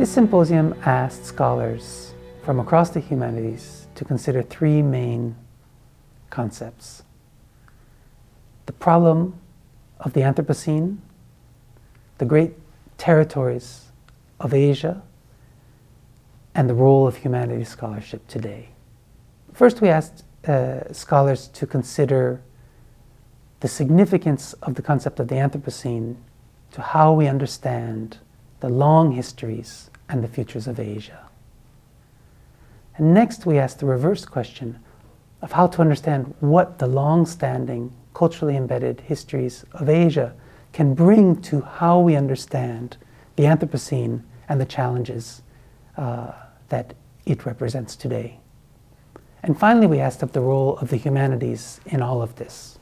This symposium asked scholars from across the humanities to consider three main concepts: the problem of the Anthropocene, the great territories of Asia, and the role of humanities scholarship today. First, we asked scholars to consider the significance of the concept of the Anthropocene to how we understand the long histories and the futures of Asia. And next, we asked the reverse question of how to understand what the long-standing, culturally embedded histories of Asia can bring to how we understand the Anthropocene and the challenges that it represents today. And finally, we asked of the role of the humanities in all of this.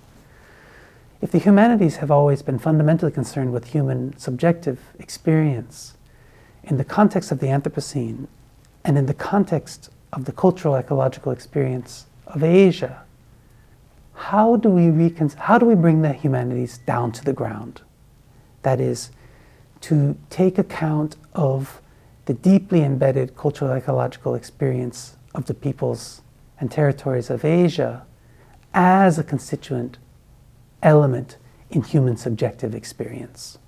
If the humanities have always been fundamentally concerned with human subjective experience, in the context of the Anthropocene and in the context of the cultural ecological experience of Asia, how do we bring the humanities down to the ground? That is, to take account of the deeply embedded cultural ecological experience of the peoples and territories of Asia as a constituent element in human subjective experience.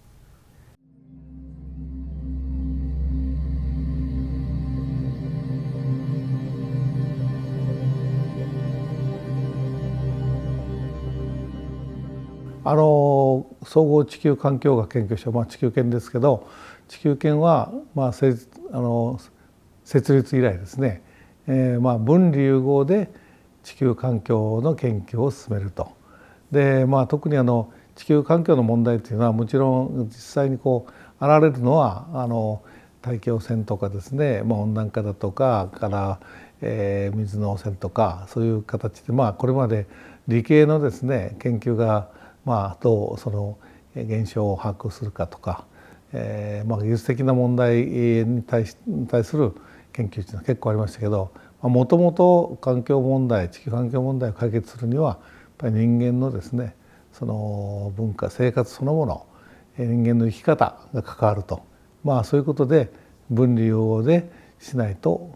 総合地球環境学研究所、地球研ですけど、地球研は、設立以来ですね、分離融合で地球環境の研究を進めると。で、特に地球環境の問題というのはもちろん実際に現れるのは大気汚染とかですね、温暖化だとか水の汚染とかそういう形でこれまで理系のですね研究がどうその現象を把握するかとか、技術的な問題に対する研究というのは結構ありましたけど、もともと環境問題、地球環境問題を解決するにはやっぱり人間のですねその文化生活そのもの、人間の生き方が関わると、そういうことで分離融合でしないと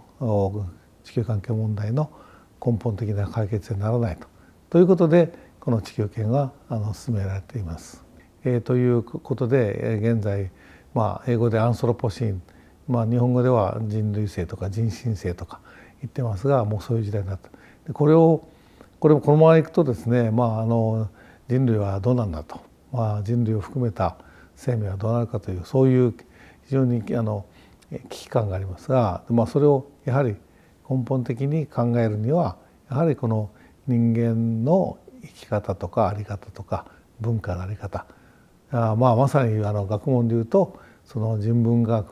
地球環境問題の根本的な解決にならないということで、この地球研は進められています。ということで現在、英語でアンソロポシーン、日本語では人類性とか人新性とか言ってますが、もうそういう時代になった。でこれもこのままいくとですね、人類はどうなんだと、人類を含めた生命はどうなるかという、そういう非常に危機感がありますが、それをやはり根本的に考えるにはやはりこの人間の生き方とか在り方とか文化の在り方、まさに学問でいうとその人文学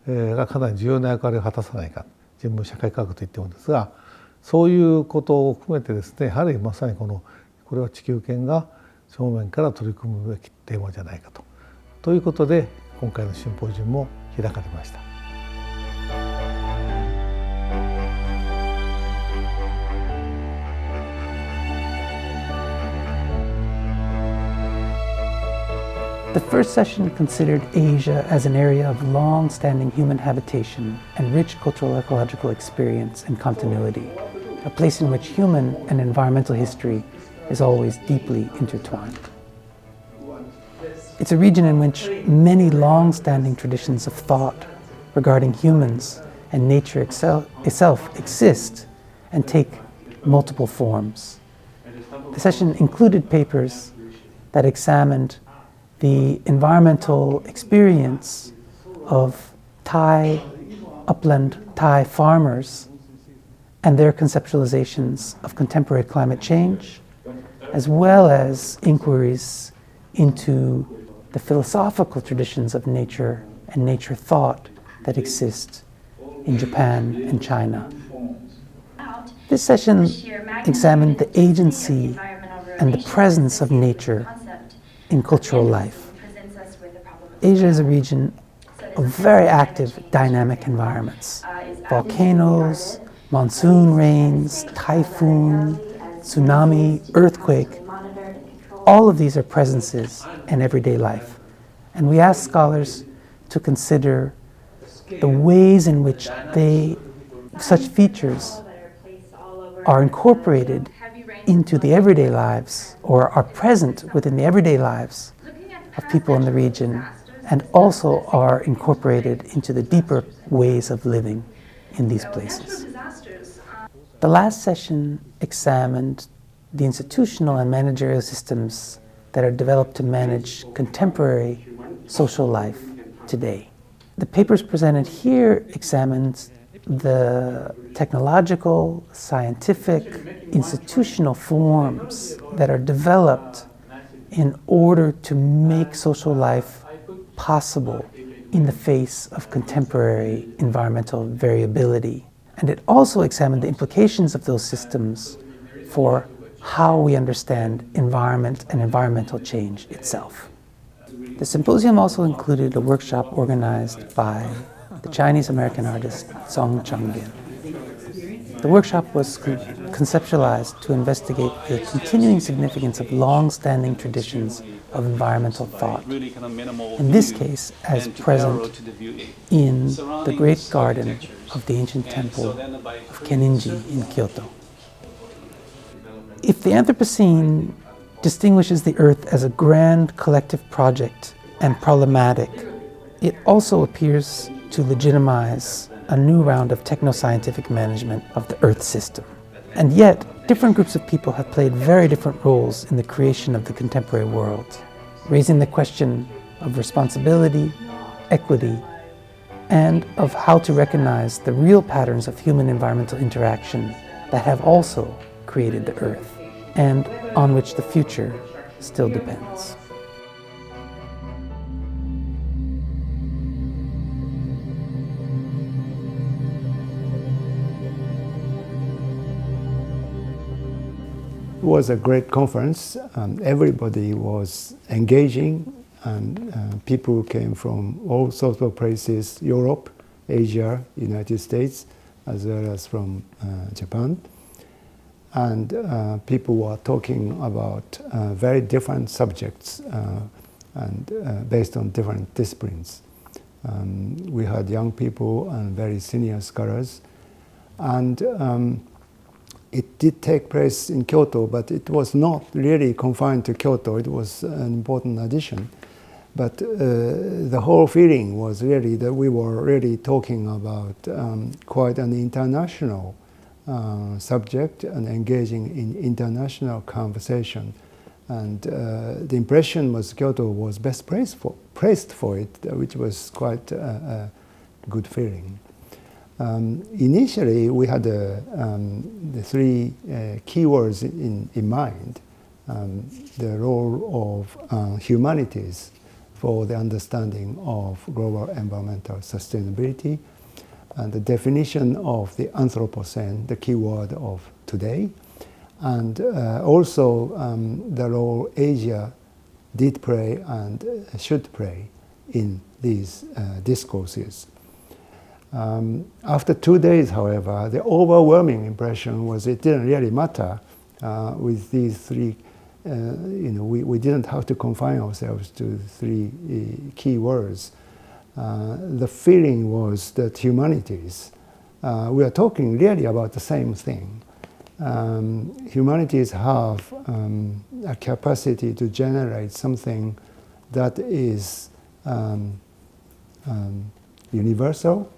がかなり重要な役割を果たさないか、人文社会科学といってもですが、そういうことを含めてですね、やはりまさにこれは地球研が正面から取り組むべきテーマじゃないかということで今回のシンポジウムも開かれました。The first session considered Asia as an area of long-standing human habitation and rich cultural ecological experience and continuity, a place in which human and environmental history is always deeply intertwined. It's a region in which many long-standing traditions of thought regarding humans and nature itself exist and take multiple forms. The session included papers that examined the environmental experience of upland Thai farmers and their conceptualizations of contemporary climate change, as well as inquiries into the philosophical traditions of nature and nature thought that exist in Japan and China. This session examined the agency and the presence of nature in cultural life. Asia is a region of very active, dynamic environments. Volcanoes, monsoon rains, typhoon, tsunami, earthquake, all of these are presences in everyday life. And we ask scholars to consider the ways in which such features are incorporated into the everyday lives or are present within the everyday lives of people in the region, and also are incorporated into the deeper ways of living in these places. The last session examined the institutional and managerial systems that are developed to manage contemporary social life today. The papers presented here examined the technological, scientific, institutional forms that are developed in order to make social life possible in the face of contemporary environmental variability. And it also examined the implications of those systems for how we understand environment and environmental change itself. The symposium also included a workshop organized by the Chinese-American artist Song Changbin. The workshop was conceptualized to investigate the continuing significance of long-standing traditions of environmental thought, in this case as present in the great garden of the ancient temple of Kenninji in Kyoto. If the Anthropocene distinguishes the Earth as a grand collective project and problematic, it also appears to legitimize a new round of techno-scientific management of the Earth system. And yet, different groups of people have played very different roles in the creation of the contemporary world, raising the question of responsibility, equity, and of how to recognize the real patterns of human environmental interaction that have also created the Earth, and on which the future still depends. It was a great conference. Everybody was engaging, and people came from all sorts of places, Europe, Asia, United States, as well as from Japan. And people were talking about very different subjects and based on different disciplines. We had young people and very senior scholars. And it did take place in Kyoto, but it was not really confined to Kyoto. It was an important addition. But the whole feeling was really that we were really talking about quite an international subject and engaging in international conversation. And the impression was Kyoto was best praised for it, which was quite a good feeling. Initially, we had the three keywords in mind. The role of humanities for the understanding of global environmental sustainability, and the definition of the Anthropocene, the keyword of today, and also the role Asia did play and should play in these discourses. After 2 days, however, the overwhelming impression was it didn't really matter with these three. We didn't have to confine ourselves to three key words. The feeling was that humanities, we are talking really about the same thing. Humanities have a capacity to generate something that is universal,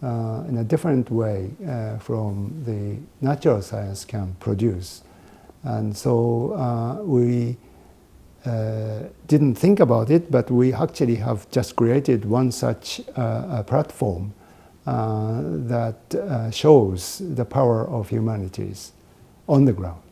in a different way from the natural science can produce. And so we didn't think about it, but we actually have just created one such platform that shows the power of humanities on the ground.